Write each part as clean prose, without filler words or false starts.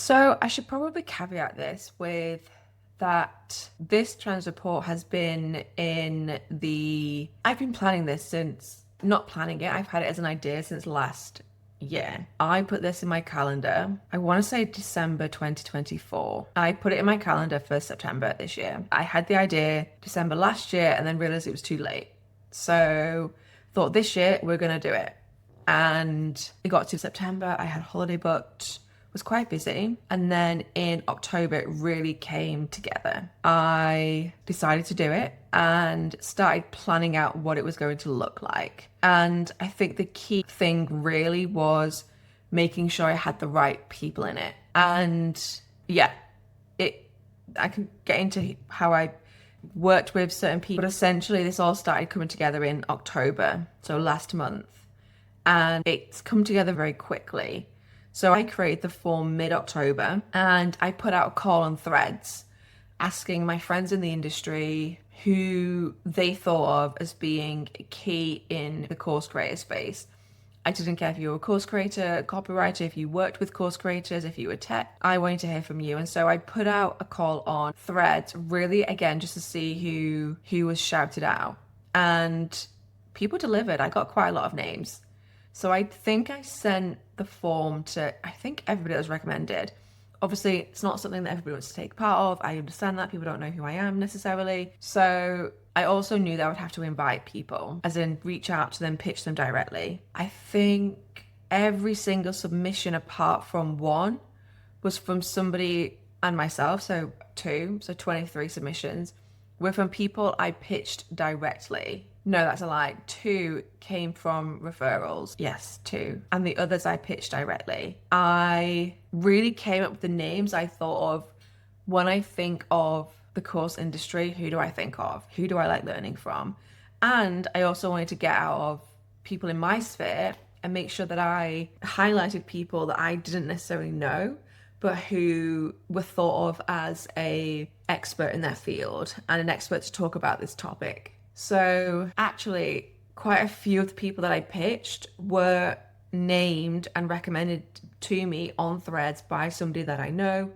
So I should probably caveat this with that this trans report has been I've been planning this since, not planning it, I've had it as an idea since last year. I put this in my calendar. I want to say December 2024. I put it in my calendar for September this year. I had the idea December last year and then realized it was too late. So thought this year we're going to do it. And it got to September. I had holiday booked, was quite busy. And then in October, it really came together. I decided to do it and started planning out what it was going to look like. And I think the key thing really was making sure I had the right people in it. And yeah, I can get into how I worked with certain people, but essentially this all started coming together in October, so last month, and it's come together very quickly. So I created the form mid-October and I put out a call on Threads asking my friends in the industry who they thought of as being key in the course creator space. I didn't care if you were a course creator, copywriter, if you worked with course creators, if you were tech. I wanted to hear from you. And so I put out a call on Threads, really, again, just to see who was shouted out. And people delivered. I got quite a lot of names. So I think I sent the form to, I think, everybody that was recommended. Obviously, it's not something that everybody wants to take part of. I understand that people don't know who I am necessarily. So I also knew that I would have to invite people, as in reach out to them, pitch them directly. I think every single submission apart from one was from somebody and myself, so two, so 23 submissions, were from people I pitched directly. No, that's a lie. Two came from referrals. Yes, two. And the others I pitched directly. I really came up with the names I thought of when I think of the course industry. Who do I think of? Who do I like learning from? And I also wanted to get out of people in my sphere and make sure that I highlighted people that I didn't necessarily know, but who were thought of as an expert in their field and an expert to talk about this topic. So actually, quite a few of the people that I pitched were named and recommended to me on Threads by somebody that I know.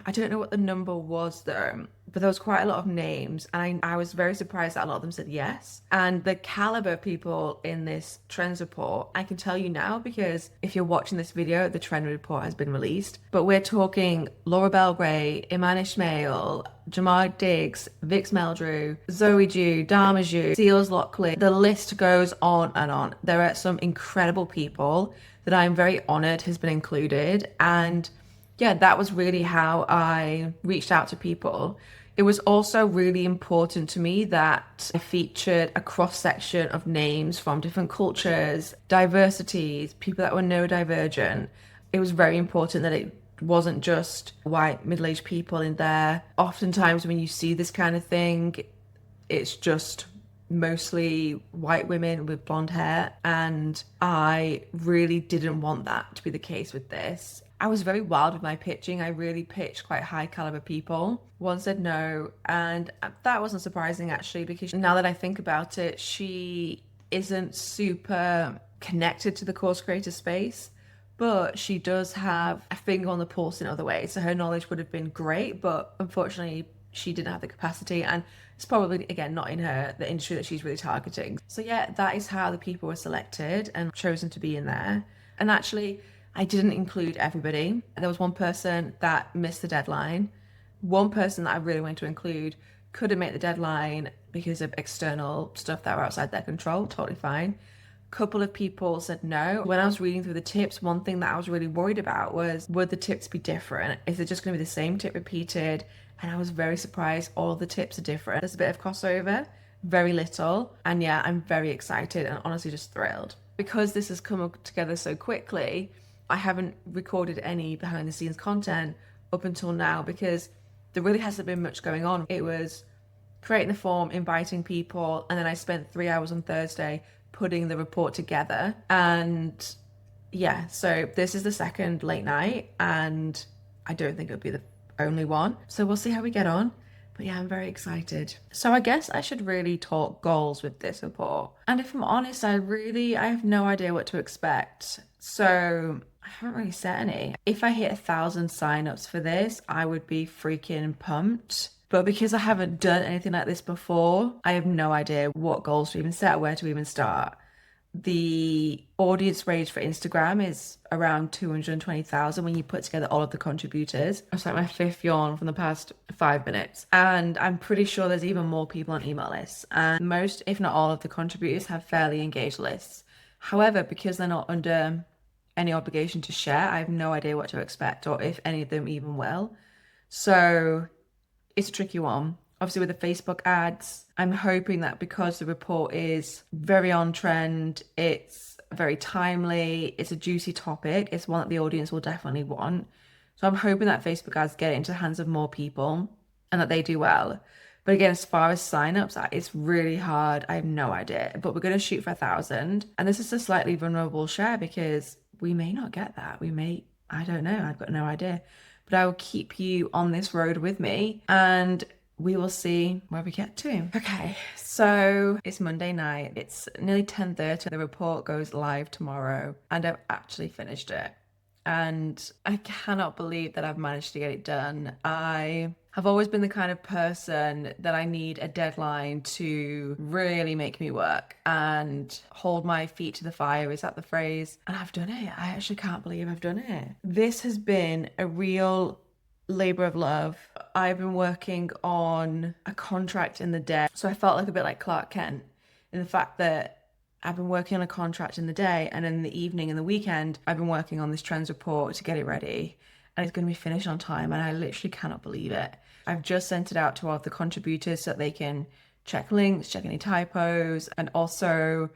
I don't know what the number was though, but there was quite a lot of names, and I was very surprised that a lot of them said yes. And the caliber of people in this trends report, I can tell you now because if you're watching this video, the trend report has been released. But we're talking Laura Belgray, Iman Ishmael, Jamar Diggs, Vix Meldrew, Zoe Dew, Dharma Dew, Seals Lockley. The list goes on and on. There are some incredible people that I'm very honored has been included, and yeah, that was really how I reached out to people. It was also really important to me that I featured a cross section of names from different cultures, diversities, people that were neurodivergent. It was very important that it wasn't just white middle-aged people in there. Oftentimes when you see this kind of thing, it's just mostly white women with blonde hair, and I really didn't want that to be the case with this. I was very wild with my pitching. I really pitched quite high caliber people. One said no, and that wasn't surprising actually, because now that I think about it, she isn't super connected to the course creator space, but she does have a finger on the pulse in other ways. So her knowledge would have been great, but unfortunately she didn't have the capacity, and it's probably, again, not in the industry that she's really targeting. So yeah, that is how the people were selected and chosen to be in there. And actually, I didn't include everybody. There was one person that missed the deadline. One person that I really wanted to include couldn't make the deadline because of external stuff that were outside their control. Totally fine. Couple of people said no. When I was reading through the tips, one thing that I was really worried about was, would the tips be different? Is it just going to be the same tip repeated? And I was very surprised. All the tips are different. There's a bit of crossover, very little. And yeah, I'm very excited and honestly just thrilled. Because this has come together so quickly, I haven't recorded any behind the scenes content up until now because there really hasn't been much going on. It was creating the form, inviting people, and then I spent 3 hours on Thursday putting the report together. And yeah, so this is the second late night, and I don't think it'll be the only one. So we'll see how we get on. But yeah, I'm very excited. So I guess I should really talk goals with this report. And if I'm honest, I have no idea what to expect. So I haven't really set any. If I hit 1,000 signups for this, I would be freaking pumped. But because I haven't done anything like this before, I have no idea what goals to even set, where to even start. The audience range for Instagram is around 220,000 when you put together all of the contributors. It's like my fifth yawn from the past 5 minutes. And I'm pretty sure there's even more people on email lists. And most, if not all, of the contributors have fairly engaged lists. However, because they're not under any obligation to share, I have no idea what to expect or if any of them even will. So it's a tricky one. Obviously, with the Facebook ads, I'm hoping that because the report is very on trend, it's very timely, it's a juicy topic, it's one that the audience will definitely want. So I'm hoping that Facebook ads get it into the hands of more people and that they do well. But again, as far as signups, it's really hard. I have no idea. But we're going to shoot for 1,000. And this is a slightly vulnerable share because we may not get that. We may, I don't know. I've got no idea. But I will keep you on this road with me and we will see where we get to. Okay, so it's Monday night. It's nearly 10:30. The report goes live tomorrow and I've actually finished it. And I cannot believe that I've managed to get it done. I have always been the kind of person that I need a deadline to really make me work and hold my feet to the fire. Is that the phrase? And I've done it. I actually can't believe I've done it. This has been a real labor of love. I've been working on a contract in the day. So I felt like a bit like Clark Kent in the fact that I've been working on a contract in the day and in the evening and the weekend, I've been working on this trends report to get it ready. And it's going to be finished on time and I literally cannot believe it. I've just sent it out to all of the contributors so that they can check links, check any typos, and also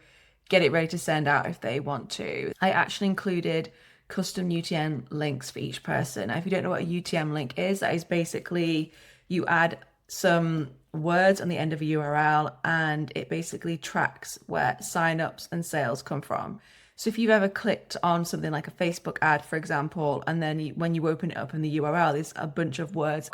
get it ready to send out if they want to. I actually included custom UTM links for each person. Now, if you don't know what a UTM link is, that is basically you add some words on the end of a URL and it basically tracks where signups and sales come from. So if you've ever clicked on something like a Facebook ad, for example, and then when you open it up in the URL, there's a bunch of words,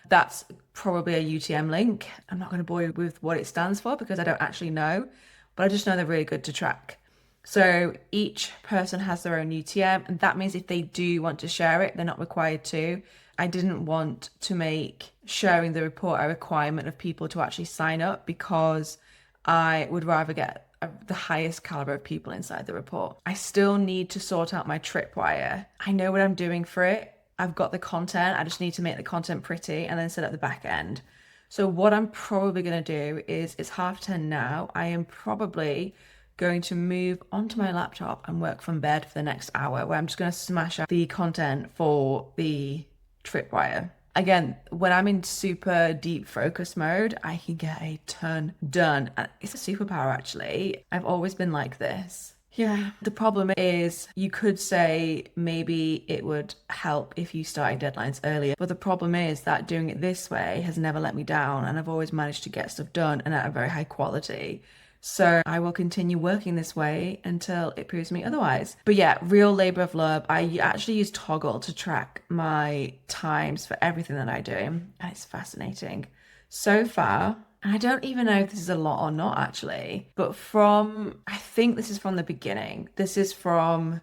that's probably a UTM link. I'm not going to bore you with what it stands for because I don't actually know, but I just know they're really good to track. So each person has their own UTM, and that means if they do want to share it, they're not required to. I didn't want to make sharing the report a requirement of people to actually sign up because I would rather get the highest caliber of people inside the report. I still need to sort out my tripwire. I know what I'm doing for it. I've got the content. I just need to make the content pretty and then set up the back end. So what I'm probably going to do is, it's 10:30 now. I am probably going to move onto my laptop and work from bed for the next hour, where I'm just going to smash out the content for the tripwire. Again, when I'm in super deep focus mode, I can get a ton done. It's a superpower, actually. I've always been like this. Yeah, the problem is you could say maybe it would help if you started deadlines earlier, but the problem is that doing it this way has never let me down and I've always managed to get stuff done and at a very high quality. So I will continue working this way until it proves me otherwise. But yeah, real labor of love. I actually use Toggle to track my times for everything that I do. And it's fascinating. So far, and I don't even know if this is a lot or not actually, but I think this is from the beginning. This is from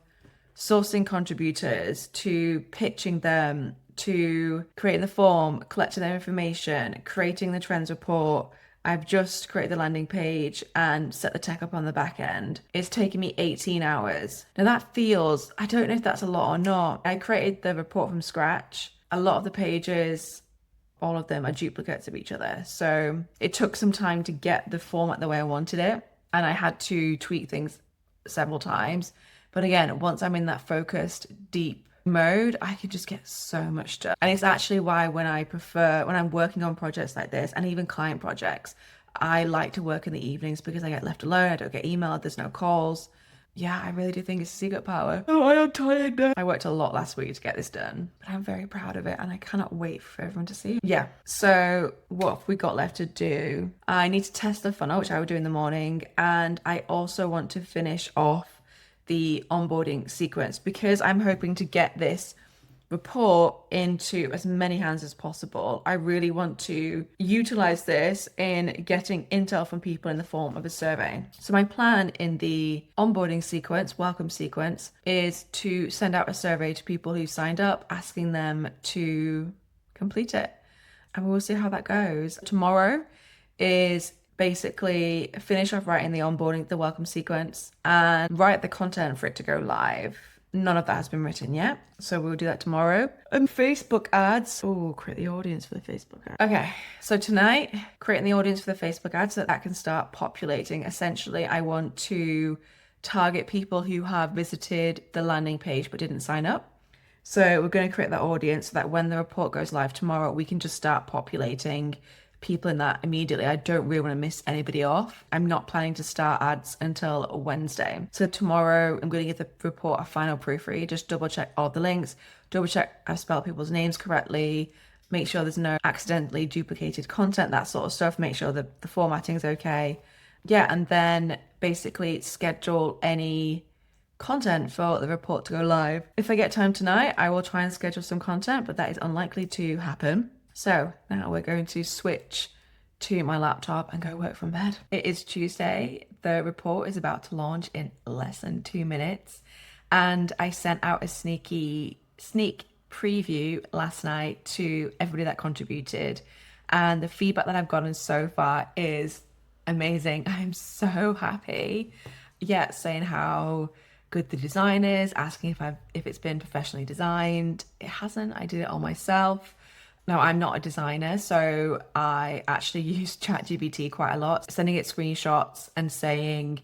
sourcing contributors to pitching them, to creating the form, collecting their information, creating the trends report. I've just created the landing page and set the tech up on the back end. It's taken me 18 hours. Now that feels, I don't know if that's a lot or not. I created the report from scratch. A lot of the pages, all of them are duplicates of each other. So it took some time to get the format the way I wanted it. And I had to tweak things several times. But again, once I'm in that focused, deep mode, I can just get so much done. And it's actually why when I'm working on projects like this and even client projects, I like to work in the evenings because I get left alone. I don't get emailed. There's no calls. Yeah, I really do think it's a secret power. Oh, I am tired now. I worked a lot last week to get this done, but I'm very proud of it and I cannot wait for everyone to see it. Yeah, so what have we got left to do? I need to test the funnel, which I will do in the morning. And I also want to finish off the onboarding sequence because I'm hoping to get this report into as many hands as possible. I really want to utilize this in getting intel from people in the form of a survey. So my plan in the onboarding sequence, welcome sequence, is to send out a survey to people who signed up, asking them to complete it. And we'll see how that goes. Tomorrow is basically finish off writing the onboarding, the welcome sequence, and write the content for it to go live. None of that has been written yet, so we'll do that tomorrow. And Facebook ads. Oh, create the audience for the Facebook ad. Okay, so tonight, creating the audience for the Facebook ads so that can start populating. Essentially, I want to target people who have visited the landing page but didn't sign up. So we're going to create that audience so that when the report goes live tomorrow, we can just start populating people in that immediately. I don't really want to miss anybody off. I'm not planning to start ads until Wednesday. So tomorrow I'm going to give the report a final proofread, just double check all the links, double check I've spelled people's names correctly, make sure there's no accidentally duplicated content, that sort of stuff, make sure that the formatting is okay. Yeah, and then basically schedule any content for the report to go live. If I get time tonight, I will try and schedule some content, but that is unlikely to happen. So now we're going to switch to my laptop and go work from bed. It is Tuesday. The report is about to launch in less than 2 minutes. And I sent out a sneak preview last night to everybody that contributed. And the feedback that I've gotten so far is amazing. I'm so happy. Yeah, saying how good the design is, asking if it's been professionally designed. It hasn't. I did it all myself. Now, I'm not a designer, so I actually use ChatGPT quite a lot, sending it screenshots and saying,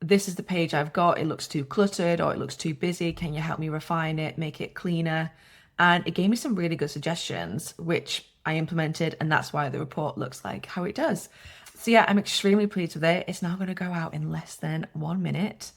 this is the page I've got, it looks too cluttered or it looks too busy, can you help me refine it, make it cleaner? And it gave me some really good suggestions, which I implemented, and that's why the report looks like how it does. So yeah, I'm extremely pleased with it. It's now going to go out in less than 1 minute.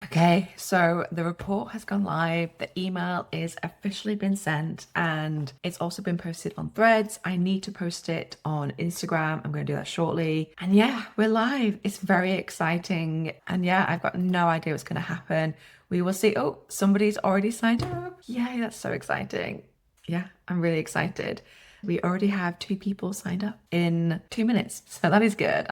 Okay, so the report has gone live, the email is officially been sent, and it's also been posted on Threads. I need to post it on Instagram. I'm going to do that shortly. And yeah, we're live. It's very exciting. And yeah, I've got no idea what's going to happen. We will see. Oh, somebody's already signed up. Yay, that's so exciting. Yeah, I'm really excited. We already have 2 people signed up in 2 minutes, so that is good.